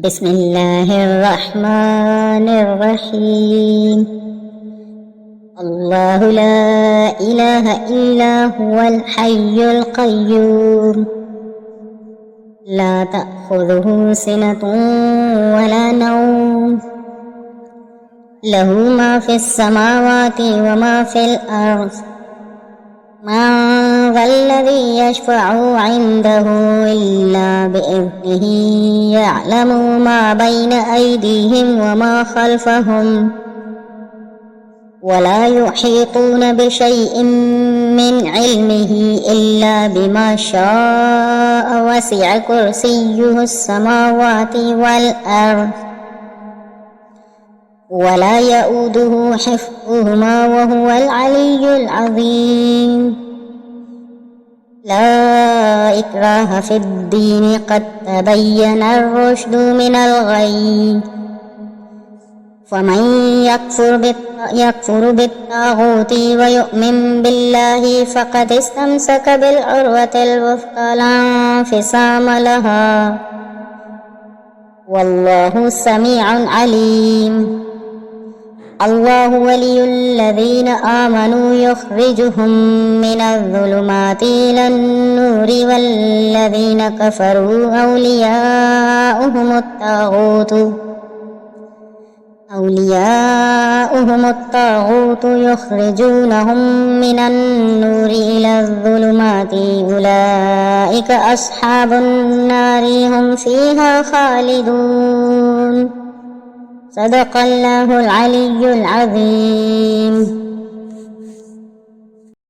بسم الله الرحمن الرحيم. الله لا إله إلا هو الحي القيوم، لا تأخذه سنة ولا نوم، له ما في السماوات وما في الأرض. من ذا الذي يشفع عنده إلا بإذنه، يعلم ما بين أيديهم وما خلفهم، ولا يحيطون بشيء من علمه إلا بما شاء، وسع كرسيه السماوات والأرض، ولا يؤوده حفظهما وهو العلي العظيم. لا إكراه في الدين، قد تبين الرشد من الغي، فمن يكفر بالطاغوت ويؤمن بالله فقد استمسك بالعروة الوثقى لا انفصام لها، والله سميع عليم. الله ولي الذين آمنوا، يخرجهم من الظلمات إلى النور، والذين كفروا أولياؤهم الطاغوت يخرجونهم من النور إلى الظلمات، أولئك أصحاب النار هم فيها خالدون. صدق الله العلي العظيم.